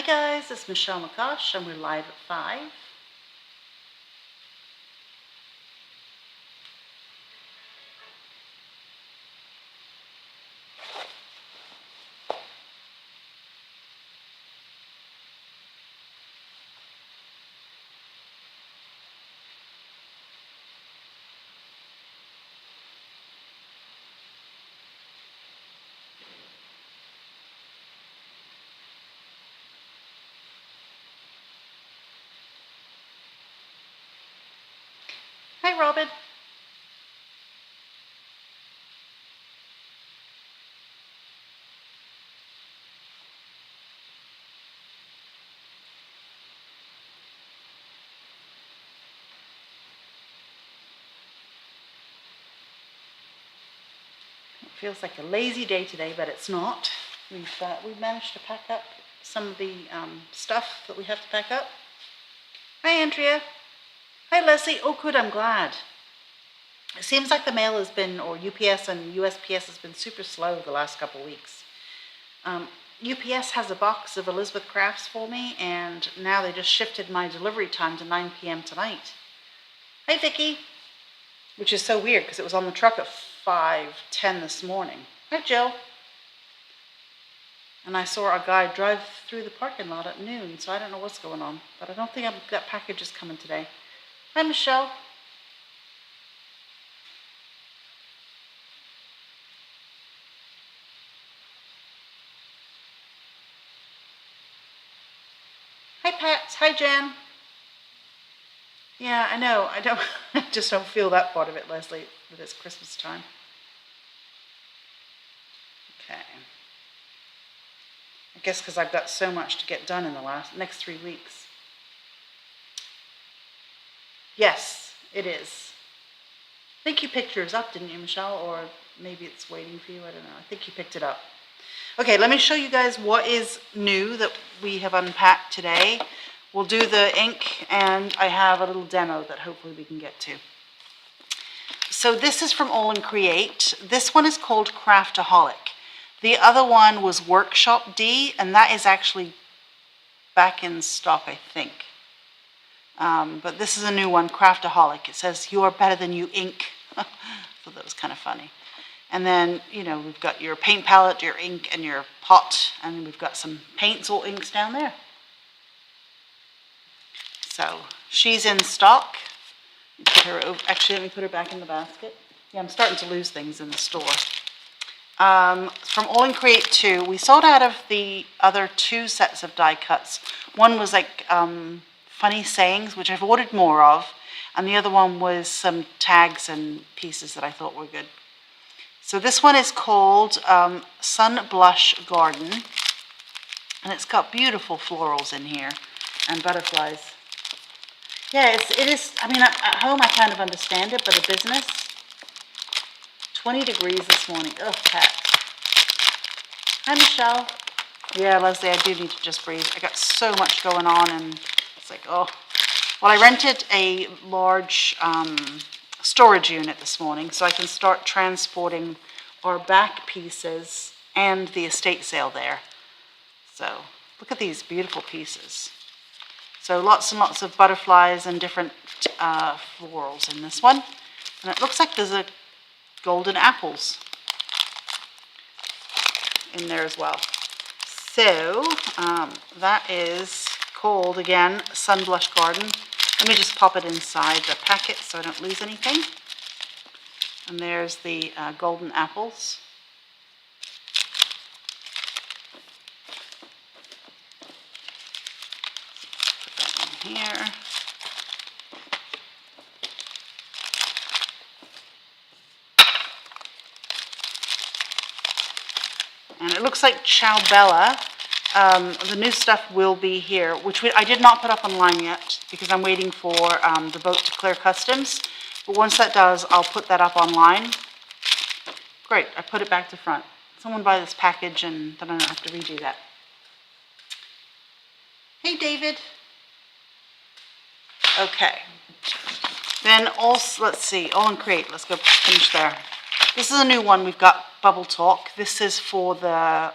guys, it's Michelle McCosh and we're live at 5. Hi Robin. It feels like a lazy day today, but it's not. We've managed to pack up some of the stuff that we have to pack up. Hi Andrea. Hi Leslie. Oh good, I'm glad. It seems like the mail has been, or UPS and USPS has been super slow the last couple of weeks. UPS has a box of Elizabeth Crafts for me, and now they just shifted my delivery time to 9 p.m. tonight. Hi Vicky. Which is so weird because it was on the truck at 5:10 this morning. Hi Jill. And I saw a guy drive through the parking lot at noon, so I don't know what's going on. But I don't think that package is coming today. Hi Michelle. Hi Pat. Hi Jan. Yeah, I know. I just don't feel that part of it, Leslie, that it's Christmas time. Okay. I guess because I've got so much to get done in the next 3 weeks. Yes, it is. I think you picked yours up, didn't you, Michelle? Or maybe it's waiting for you. I don't know. I think you picked it up. Okay, let me show you guys what is new that we have unpacked today. We'll do the ink, and I have a little demo that hopefully we can get to. So this is from All and Create. This one is called Craftaholic. The other one was Workshop D, and that is actually back in stock, I think. But this is a new one, Craftaholic. It says, "You are better than you ink." I thought that was kind of funny. And then, you know, we've got your paint palette, your ink, and your pot, and we've got some paints or inks down there. So she's in stock. Put her over. Actually, let me put her back in the basket. Yeah, I'm starting to lose things in the store. From All and Create 2, we sold out of the other 2 sets of die cuts. One was like funny sayings, which I've ordered more of, and the other one was some tags and pieces that I thought were good. So this one is called Sun Blush Garden, and it's got beautiful florals in here and butterflies. Yeah, it is, I mean, at home I kind of understand it, but a business, 20 degrees this morning. Oh, Pat. Hi, Michelle. Yeah, Leslie, I do need to just breathe. I got so much going on, and it's like, oh. Well, I rented a large storage unit this morning, so I can start transporting our back pieces and the estate sale there. So, look at these beautiful pieces. So lots and lots of butterflies and different florals in this one. And it looks like there's a golden apples in there as well. So that is called, again, Sun Blush Garden. Let me just pop it inside the packet so I don't lose anything. And there's the golden apples. Here. And it looks like Ciao Bella. The new stuff will be here, which I did not put up online yet because I'm waiting for the boat to clear customs. But once that does, I'll put that up online. Great, I put it back to front. Someone buy this package and then I don't have to redo that. Hey, David. Okay, then also, let's see, All and Create, let's go finish there. This is a new one, we've got Bubble Talk. This is for the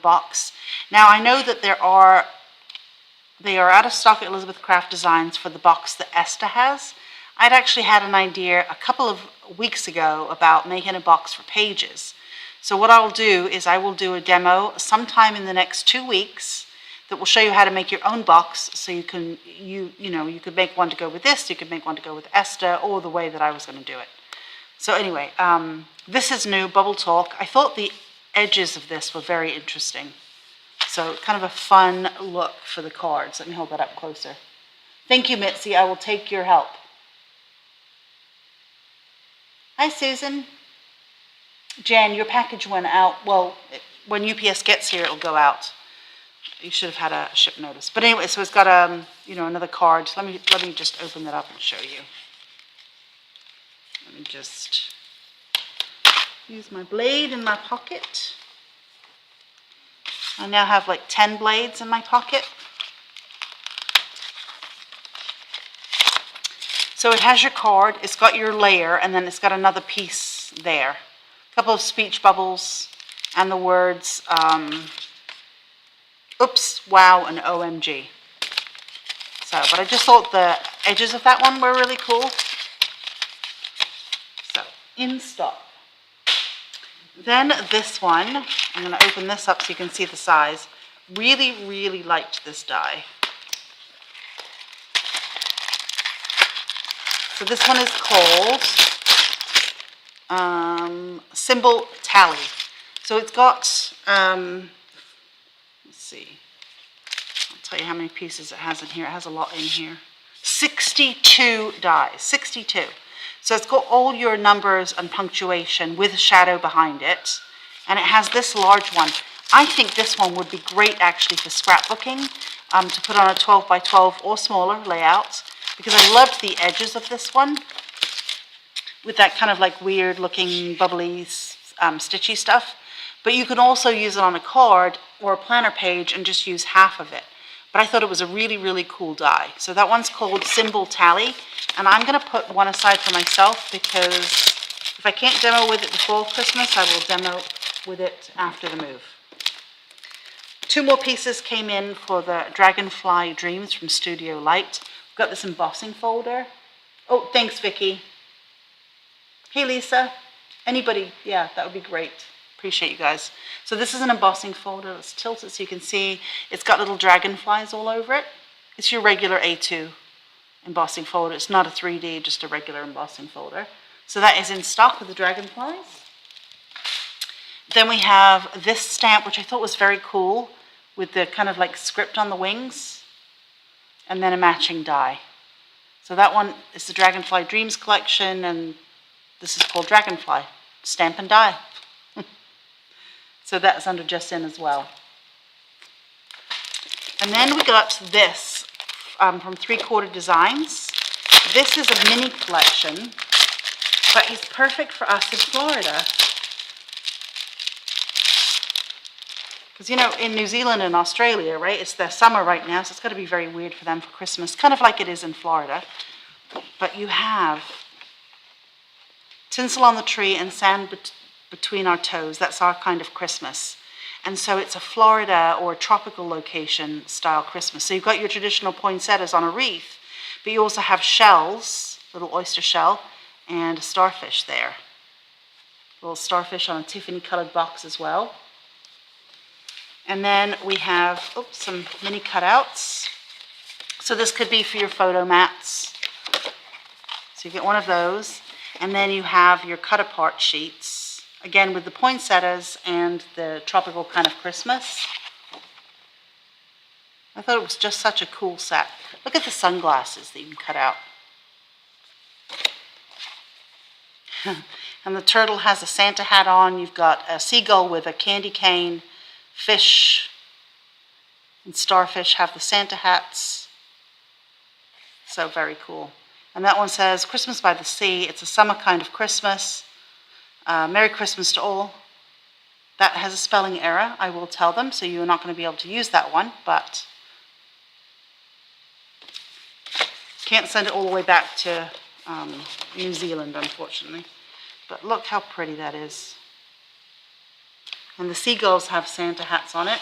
box. Now I know that there are They are out of stock at Elizabeth Craft Designs for the box that Esther has. I'd actually had an idea a couple of weeks ago about making a box for pages. So what I'll do is I will do a demo sometime in the next 2 weeks that will show you how to make your own box. So you can, you could make one to go with this, you could make one to go with Esther, or the way that I was going to do it. So anyway, this is new, Bubble Talk. I thought the edges of this were very interesting. So kind of a fun look for the cards. Let me hold that up closer. Thank you, Mitzi. I will take your help. Hi, Susan. Jan, your package went out. Well, when UPS gets here, it'll go out. You should have had a ship notice. But anyway, so it's got another card. Let me just open that up and show you. Let me just use my blade in my pocket. I now have like 10 blades in my pocket. So it has your card, it's got your layer, and then it's got another piece there. A couple of speech bubbles, and the words, oops, wow, and OMG. So, but I just thought the edges of that one were really cool. So, in stock. Then this one, I'm going to open this up so you can see the size. Really, really liked this die. So this one is called Symbol Tally. So it's got, let's see, I'll tell you how many pieces it has in here. It has a lot in here. 62 dies, 62. So it's got all your numbers and punctuation with a shadow behind it. And it has this large one. I think this one would be great actually for scrapbooking, to put on a 12 by 12 or smaller layout, because I loved the edges of this one with that kind of like weird looking bubbly stitchy stuff. But you can also use it on a card or a planner page and just use half of it. But I thought it was a really, really cool die. So that one's called Symbol Tally. And I'm going to put one aside for myself because if I can't demo with it before Christmas, I will demo with it after the move. 2 more pieces came in for the Dragonfly Dreams from Studio Light. I've got this embossing folder. Oh, thanks, Vicky. Hey, Lisa. Anybody? Yeah, that would be great. Appreciate you guys. So this is an embossing folder. Let's tilt it so you can see. It's got little dragonflies all over it. It's your regular A2 embossing folder. It's not a 3D, just a regular embossing folder. So that is in stock with the dragonflies. Then we have this stamp, which I thought was very cool, with the kind of like script on the wings, and then a matching die. So that one is the Dragonfly Dreams collection, and this is called Dragonfly Stamp and Die. So that's under Just In as well. And then we got this from 3/4 Designs. This is a mini collection, but it's perfect for us in Florida. Because, you know, in New Zealand and Australia, right, it's their summer right now, so it's got to be very weird for them for Christmas, kind of like it is in Florida. But you have tinsel on the tree and sand between our toes. That's our kind of Christmas. And so it's a Florida or a tropical location style Christmas. So you've got your traditional poinsettias on a wreath, but you also have shells, little oyster shell, and a starfish there. A little starfish on a Tiffany colored box as well. And then we have, some mini cutouts. So this could be for your photo mats. So you get one of those. And then you have your cut apart sheets, again with the poinsettias and the tropical kind of Christmas. I thought it was just such a cool set. Look at the sunglasses that you can cut out. And the turtle has a Santa hat on. You've got a seagull with a candy cane. Fish and starfish have the Santa hats. So very cool. And that one says, Christmas by the Sea. It's a summer kind of Christmas. Merry Christmas to all. That has a spelling error, I will tell them, so you're not going to be able to use that one, but can't send it all the way back to New Zealand, unfortunately. But look how pretty that is. And the seagulls have Santa hats on it.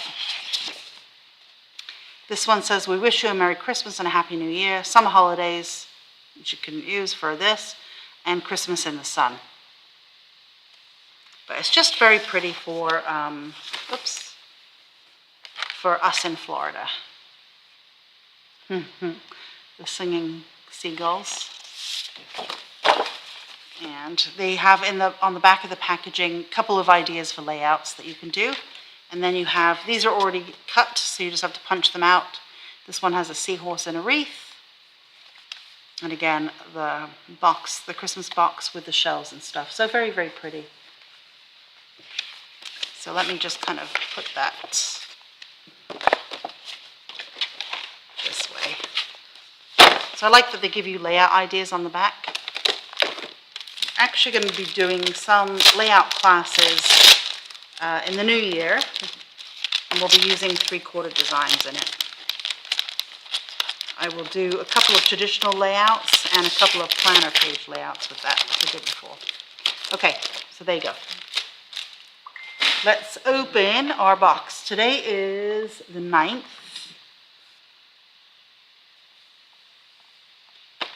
This one says, we wish you a Merry Christmas and a Happy New Year. Summer holidays, which you can use for this, and Christmas in the sun. But it's just very pretty for, for us in Florida. The singing seagulls. And they have on the back of the packaging a couple of ideas for layouts that you can do. And then you have, these are already cut, so you just have to punch them out. This one has a seahorse and a wreath. And again, the box, the Christmas box with the shells and stuff. So very, very pretty. So let me just kind of put that this way. So I like that they give you layout ideas on the back. I'm actually going to be doing some layout classes in the new year, and we'll be using 3/4 designs in it. I will do a couple of traditional layouts and a couple of planner page layouts with that, like I did before. Okay, so there you go. Let's open our box. Today is the 9th.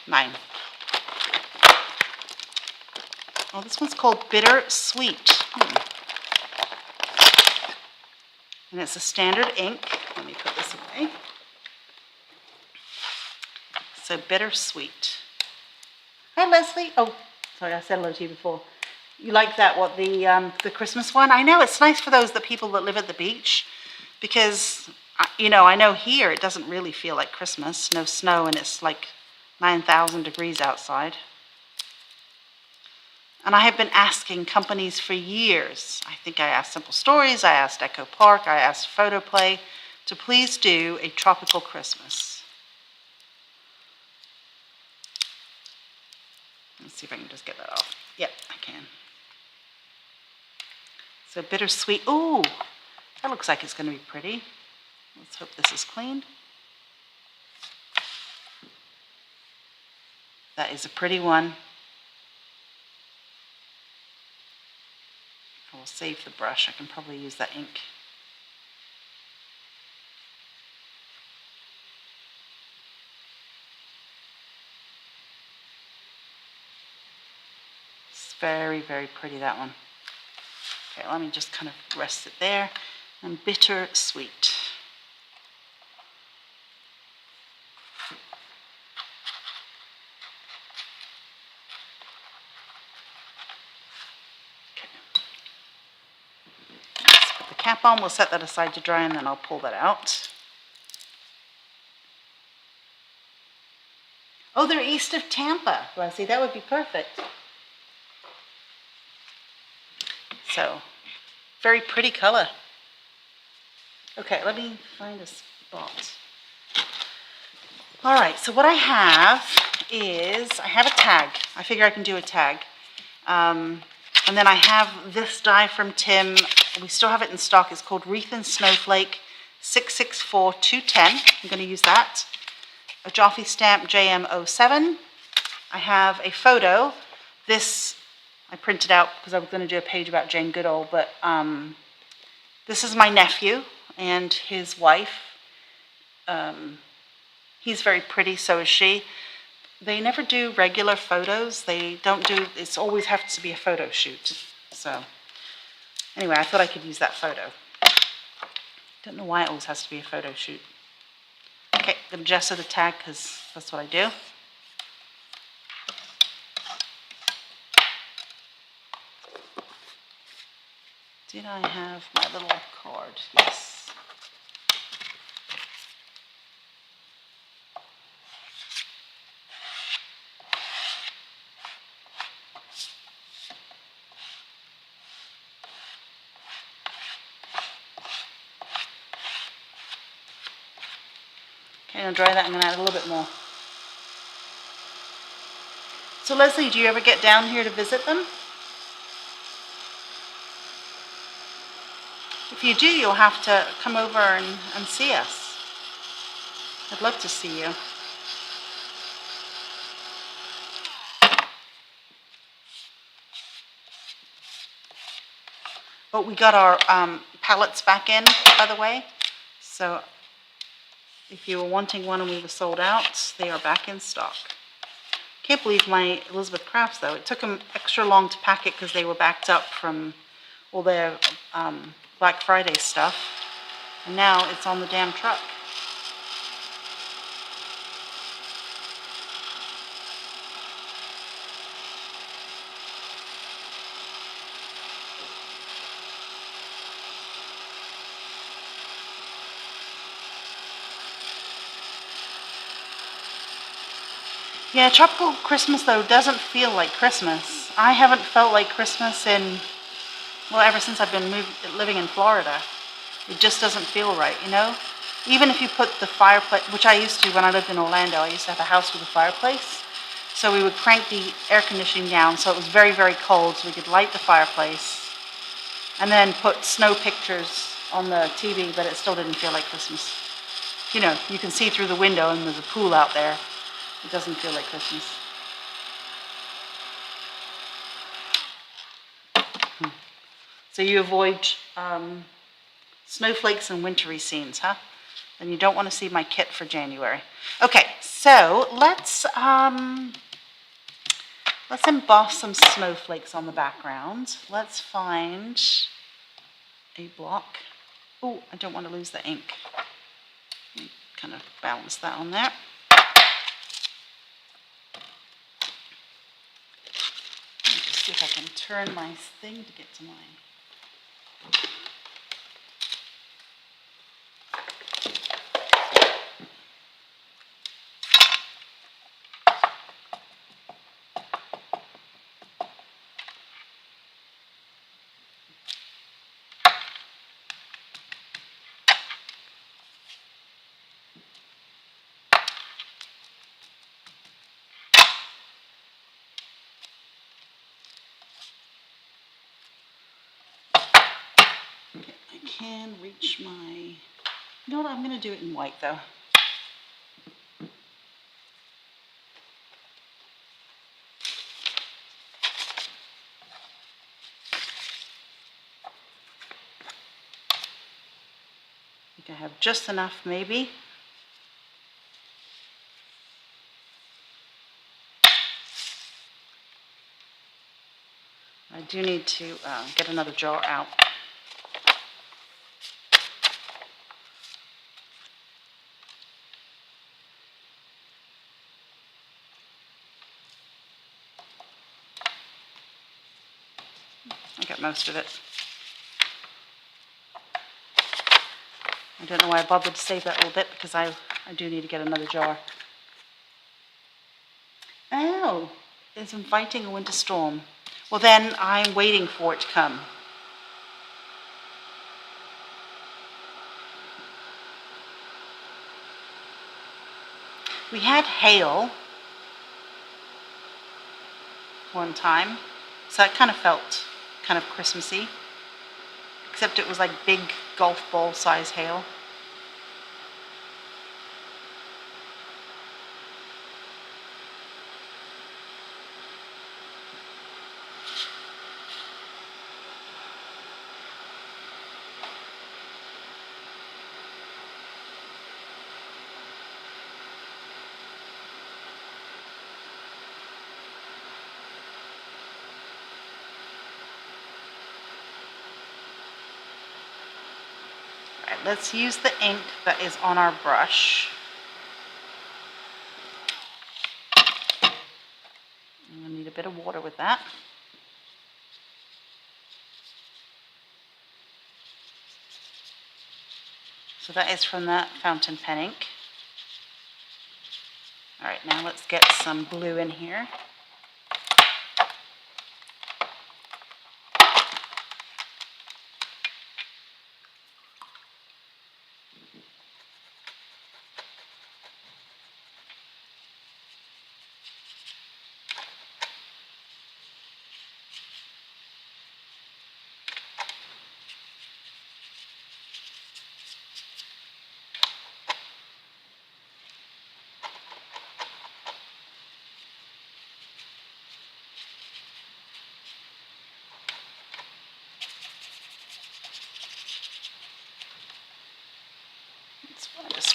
9. Oh, this one's called Bittersweet. And it's a standard ink. Let me put this away. So Bittersweet. Hi, Leslie. Oh, sorry, I said hello to you before. You like that, what, the Christmas one? I know, it's nice for those people that live at the beach, because, you know, I know here it doesn't really feel like Christmas. No snow, and it's like 9,000 degrees outside. And I have been asking companies for years. I think I asked Simple Stories, I asked Echo Park, I asked Photoplay to please do a tropical Christmas. Let's see if I can just get that off. Yep, I can. So Bittersweet. Ooh, that looks like it's going to be pretty. Let's hope this is clean. That is a pretty one. I will save the brush. I can probably use that ink. It's very, very pretty, that one. Okay, let me just kind of rest it there. And Bittersweet. Cap on, we'll set that aside to dry, and then I'll pull that out. Oh, they're east of Tampa, Leslie. That would be perfect. So, very pretty color. Okay, let me find a spot. All right, so what I have is, I have a tag. I figure I can do a tag. And then I have this die from Tim. We still have it in stock. It's called Wreath and Snowflake 664210. I'm going to use that. A Jaffe stamp JM07. I have a photo. This I printed out because I was going to do a page about Jane Goodall, but this is my nephew and his wife. He's very pretty, so is she. They never do regular photos. They don't do, it's always has to be a photo shoot. So anyway, I thought I could use that photo. Don't know why it always has to be a photo shoot. Okay, I'm going to gesso the tag because that's what I do. Did I have my little card? Yes. Okay, I'll dry that. I'm going to add a little bit more. So Leslie, do you ever get down here to visit them? If you do, you'll have to come over and see us. I'd love to see you. But we got our palettes back in, by the way. So If you were wanting one and we were sold out, they are back in stock. Can't believe my Elizabeth Crafts though. It took them extra long to pack it because they were backed up from all their Black Friday stuff. And now it's on the damn truck. Yeah, tropical Christmas though doesn't feel like Christmas. I haven't felt like Christmas in, well, ever since I've been living in Florida. It just doesn't feel right, you know? Even if you put the fireplace, which I used to when I lived in Orlando, I used to have a house with a fireplace. So we would crank the air conditioning down so it was very, very cold so we could light the fireplace and then put snow pictures on the TV, but it still didn't feel like Christmas. You know, you can see through the window and there's a pool out there. It doesn't feel like Christmas. So you avoid snowflakes and wintry scenes, huh? Then you don't want to see my kit for January. Okay, so let's emboss some snowflakes on the background. Let's find a block. Oh, I don't want to lose the ink. Kind of balance that on there. Let me just see if I can turn my thing to get to mine. I can reach my, you know what, I'm going to do it in white though. I think I have just enough maybe. I do need to get another jar out. I got most of it. I don't know why I bothered to save that little bit because I do need to get another jar. Oh, it's inviting a winter storm. Well then I'm waiting for it to come. We had hail one time, so that kind of felt kind of Christmassy, except it was like big golf ball size hail. Let's use the ink that is on our brush. I need a bit of water with that. So that is from that fountain pen ink. All right, now let's get some blue in here.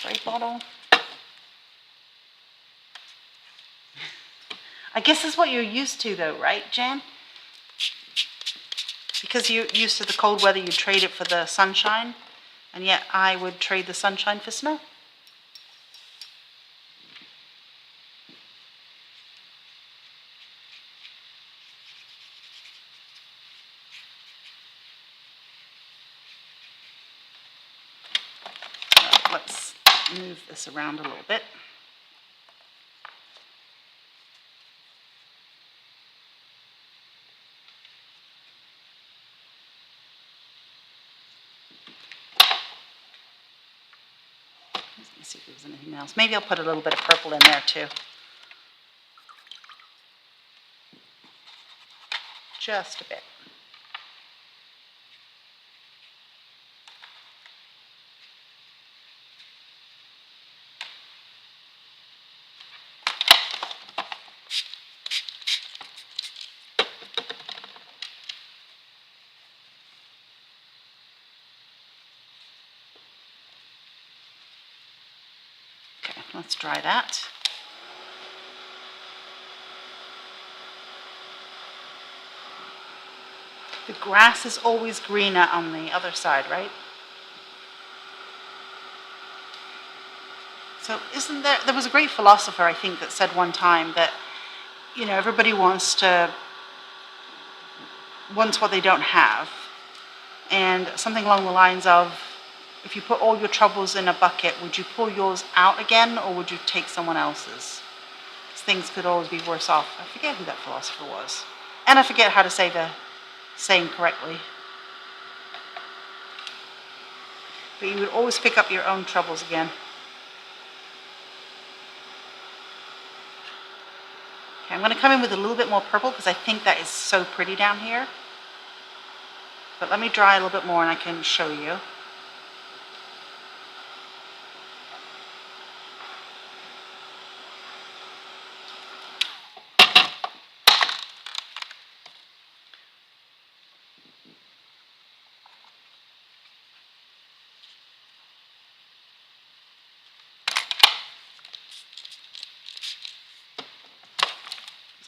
spray bottle. I guess that's what you're used to though, right, Jan? Because you're used to the cold weather, you trade it for the sunshine, and yet I would trade the sunshine for snow. Let's move this around a little bit. Let me see if there's anything else. Maybe I'll put a little bit of purple in there too. Just a bit. Okay, let's dry that. The grass is always greener on the other side, right? So there was a great philosopher, I think, that said one time that, everybody wants what they don't have. And something along the lines of, if you put all your troubles in a bucket, would you pull yours out again, or would you take someone else's? Because things could always be worse off. I forget who that philosopher was. And I forget how to say the saying correctly. But you would always pick up your own troubles again. Okay, I'm going to come in with a little bit more purple because I think that is so pretty down here. But let me dry a little bit more and I can show you.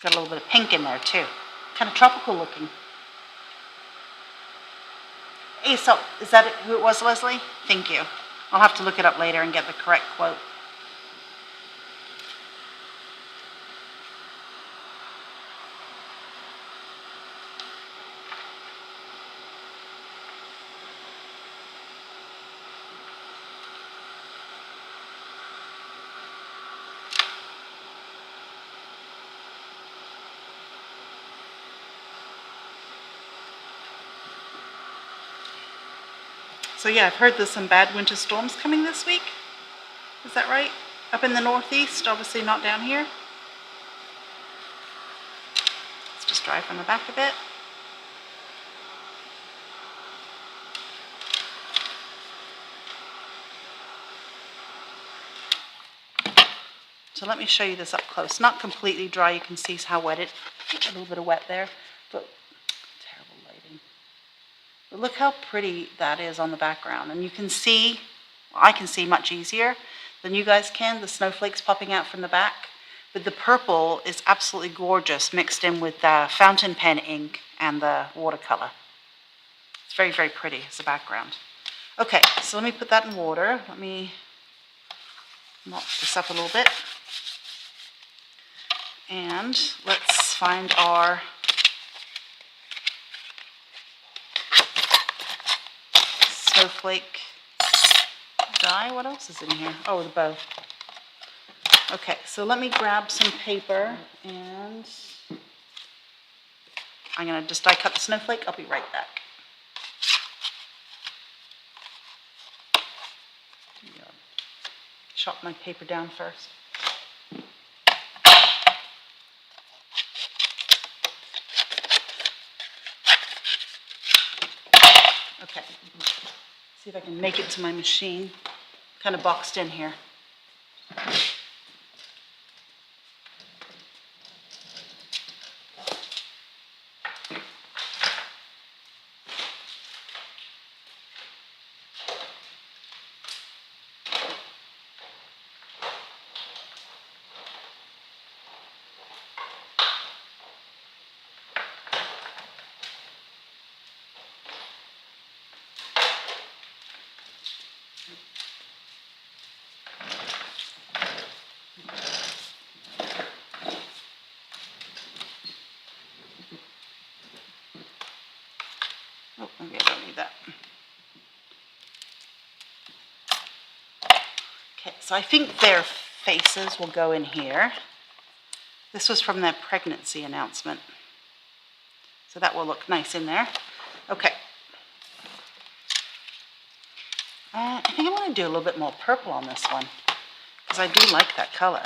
Got a little bit of pink in there too. Kind of tropical looking. Hey, so is that who it was, Leslie? Thank you. I'll have to look it up later and get the correct quote. So yeah, I've heard there's some bad winter storms coming this week. Is that right? Up in the northeast, obviously not down here. Let's just dry from the back a bit. So let me show you this up close. Not completely dry, you can see how wet a little bit of wet there, but terrible lighting. But look how pretty that is on the background. And you can see, well, I can see much easier than you guys can, the snowflakes popping out from the back. But the purple is absolutely gorgeous mixed in with the fountain pen ink and the watercolor. It's very, very pretty as a background. Okay, so let me put that in water. Let me mop this up a little bit. And let's find our snowflake die. What else is in here? Oh, the bow. Okay, so let me grab some paper and I'm going to just die cut the snowflake. I'll be right back. Chop my paper down first. Okay, see if I can make it to my machine. Kind of boxed in here. that. Okay, so I think their faces will go in here. This was from their pregnancy announcement. So that will look nice in there. Okay. I think I'm going to do a little bit more purple on this one, because I do like that color.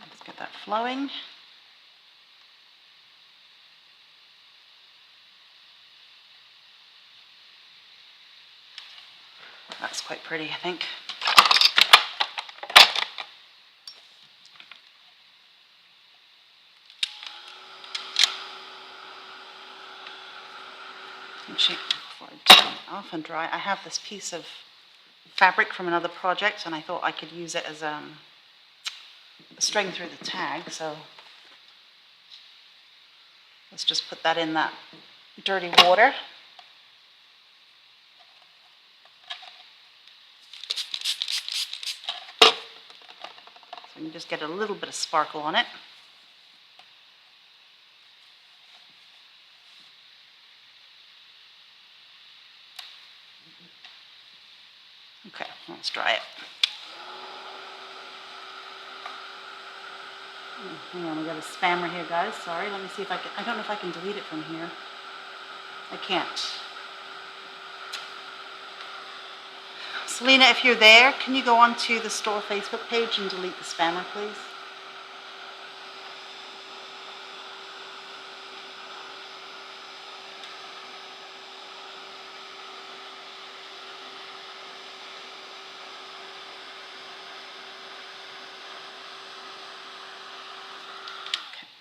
Let's get that flowing. That's quite pretty, I think. Actually, before I turn it off and dry, I have this piece of fabric from another project, and I thought I could use it as a string through the tag, so let's just put that in that dirty water. So we can just get a little bit of sparkle on it. Okay, let's dry it. Hang on, we got a spammer here, guys. Sorry, let me see if I can. I don't know if I can delete it from here. I can't. Selena, if you're there, can you go onto the store Facebook page and delete the spammer, please?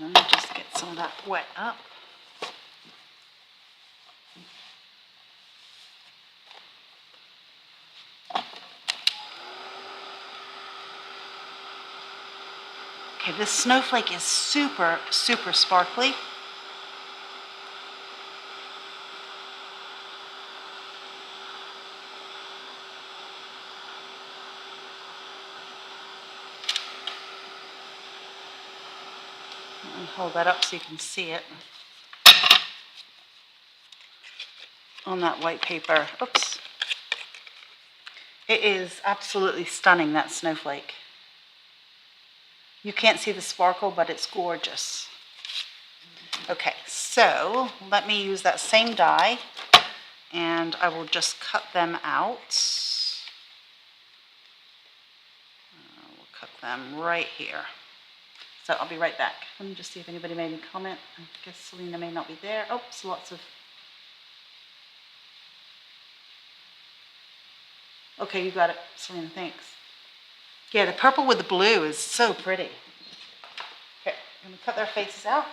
Let me just get some of that wet up. Okay, this snowflake is super, super sparkly. Let me hold that up so you can see it on that white paper. Oops. It is absolutely stunning, that snowflake. You can't see the sparkle, but it's gorgeous. Okay, so let me use that same die, and I will just cut them out. We'll cut them right here. So I'll be right back. Let me just see if anybody made any comment. I guess Selena may not be there. Oops, lots of... Okay, you got it, Selena, thanks. Yeah, the purple with the blue is so pretty. Okay, I'm gonna cut their faces out.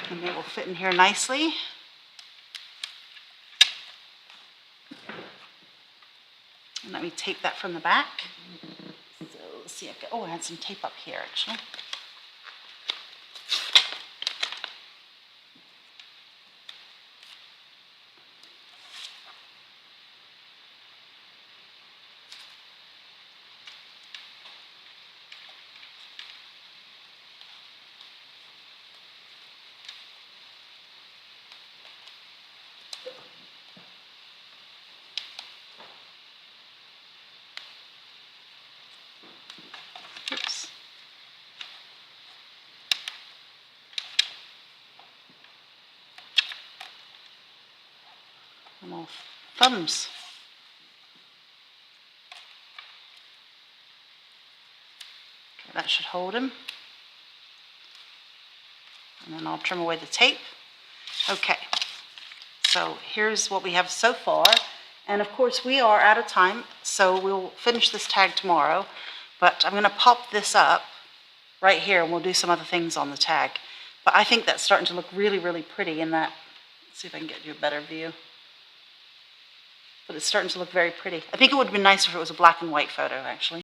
And they will fit in here nicely. And let me tape that from the back. So let's see, I had some tape up here actually. Oops. little thumbs. Okay, that should hold him. And then I'll trim away the tape. Okay, so here's what we have so far. And of course we are out of time, so we'll finish this tag tomorrow. But I'm going to pop this up right here and we'll do some other things on the tag. But I think that's starting to look really, really pretty in that. Let's see if I can get you a better view. But it's starting to look very pretty. I think it would have been nicer if it was a black and white photo, actually.